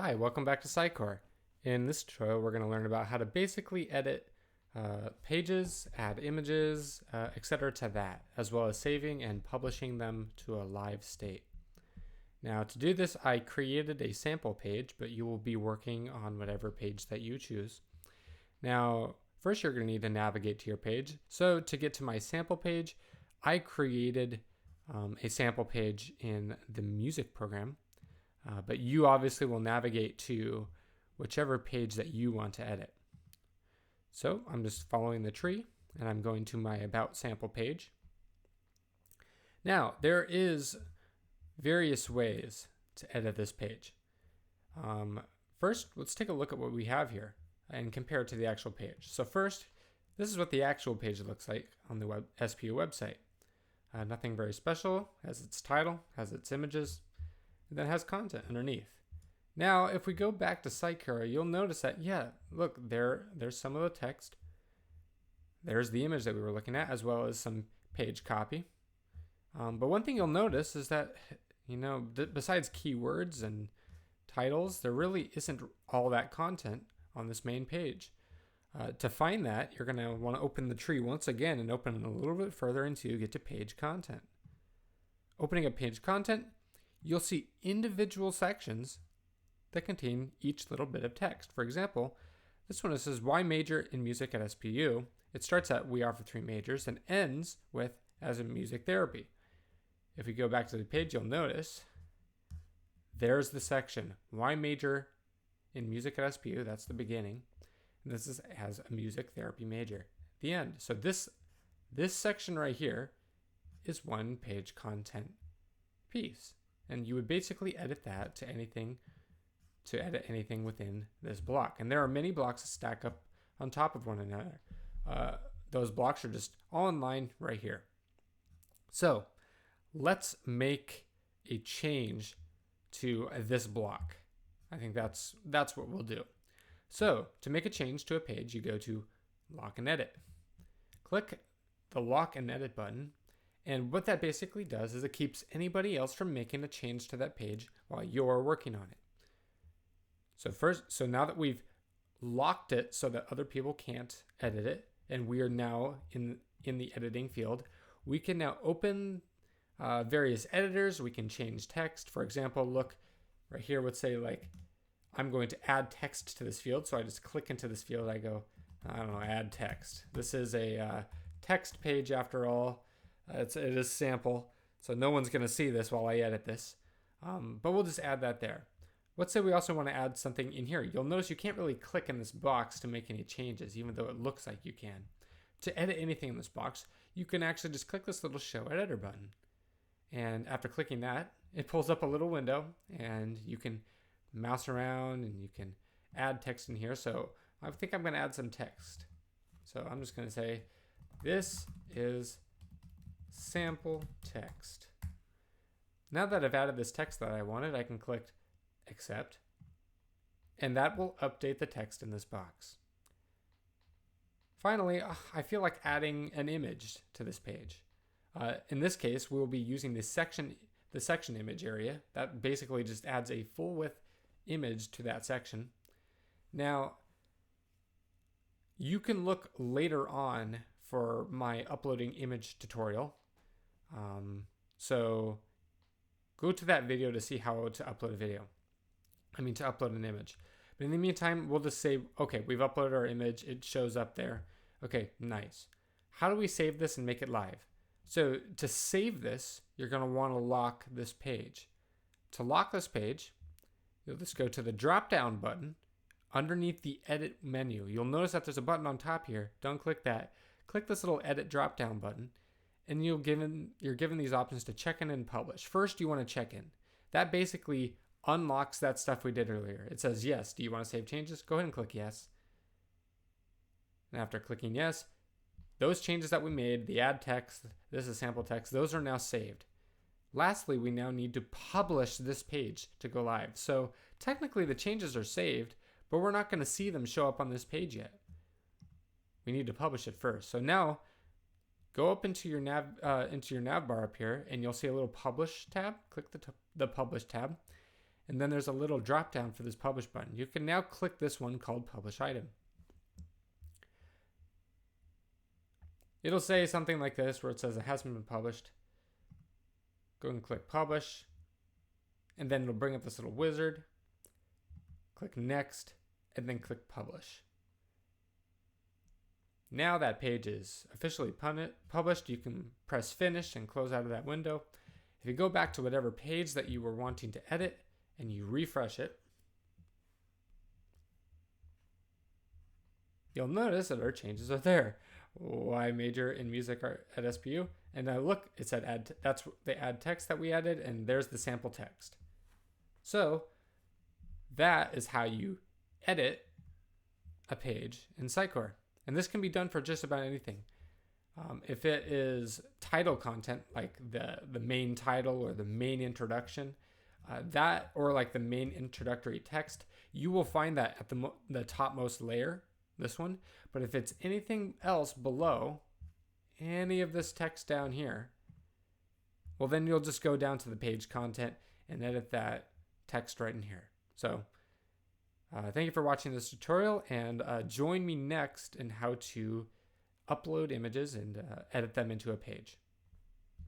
Hi, welcome back to Sitecore. In this tutorial, we're going to learn about how to basically edit pages, add images, etc. to that, as well as saving and publishing them to a live state. Now, to do this, I created a sample page, but you will be working on whatever page that you choose. Now, first you're going to need to navigate to your page. So to get to my sample page, I created a sample page in the music program. But you obviously will navigate to whichever page that you want to edit. So I'm just following the tree and I'm going to my About sample page. Now, there is various ways to edit this page. First, let's take a look at what we have here and compare it to the actual page. So first, this is what the actual page looks like on the SPU website. Nothing very special, has its title, has its images, and then has content underneath. Now, if we go back to Sitecore, you'll notice that, look, there's some of the text. There's the image that we were looking at, as well as some page copy. But one thing you'll notice is that, besides keywords and titles, there really isn't all that content on this main page. To find that, you're going to want to open the tree once again and open it a little bit further until you get to page content. Opening up page content, you'll see individual sections that contain each little bit of text. For example, this one says, why major in music at SPU? It starts at we offer 3 majors and ends with as in music therapy. If we go back to the page, you'll notice there's the section, why major in music at SPU? That's the beginning. And this is as a music therapy major, the end. So this section right here is one page content piece. And you would basically edit that to edit anything within this block. And there are many blocks that stack up on top of one another. Those blocks are just all in line right here. So let's make a change to this block. I think that's what we'll do. So to make a change to a page, you go to Lock and Edit. Click the Lock and Edit button. And what that basically does is it keeps anybody else from making a change to that page while you're working on it. So now that we've locked it so that other people can't edit it, and we are now in the editing field, we can now open various editors. We can change text. For example, look right here would say I'm going to add text to this field. So I just click into this field. I go, add text. This is a text page after all. It is sample, so no one's going to see this while I edit this. But we'll just add that there. Let's say we also want to add something in here. You'll notice you can't really click in this box to make any changes, even though it looks like you can. To edit anything in this box, you can actually just click this little Show Editor button. And after clicking that, it pulls up a little window, and you can mouse around, and you can add text in here. So I think I'm going to add some text. So I'm just going to say, this is sample text. Now that I've added this text that I wanted, I can click accept, and that will update the text in this box. Finally, I feel like adding an image to this page. In this case, we'll be using the section image area. That basically just adds a full width image to that section. Now, you can look later on for my uploading image tutorial. So go to that video to see how to upload to upload an image. But in the meantime, we'll just say, okay, we've uploaded our image. It shows up there. Okay, nice. How do we save this and make it live? So to save this, you're going to want to lock this page. To lock this page, you'll just go to the drop-down button underneath the edit menu. You'll notice that there's a button on top here. Don't click that. Click this little edit drop-down button, and you're given these options to check in and publish. First, you want to check in. That basically unlocks that stuff we did earlier. It says, yes, do you want to save changes? Go ahead and click yes. And after clicking yes, those changes that we made, the add text, this is sample text, those are now saved. Lastly, we now need to publish this page to go live. So technically the changes are saved, but we're not going to see them show up on this page yet. We need to publish it first. So now go up into your nav bar up here, and you'll see a little Publish tab. Click the Publish tab, and then there's a little drop down for this publish button. You can now click this one called publish item. It'll say something like this where it says it hasn't been published. Go and click publish, and then it'll bring up this little wizard. Click next, and then click publish. Now that page is officially published. You can press finish and close out of that window. If you go back to whatever page that you were wanting to edit and you refresh it, you'll notice that our changes are there. Y major in music are at SPU, and now look, it said add. That's the add text that we added, and there's the sample text. So that is how you edit a page in Sitecore, and this can be done for just about anything. If it is title content, like the main title or the main introduction, that or like the main introductory text, you will find that at the topmost layer, this one. But if it's anything else below any of this text down here, well, then you'll just go down to the page content and edit that text right in here. So thank you for watching this tutorial, and join me next in how to upload images and edit them into a page.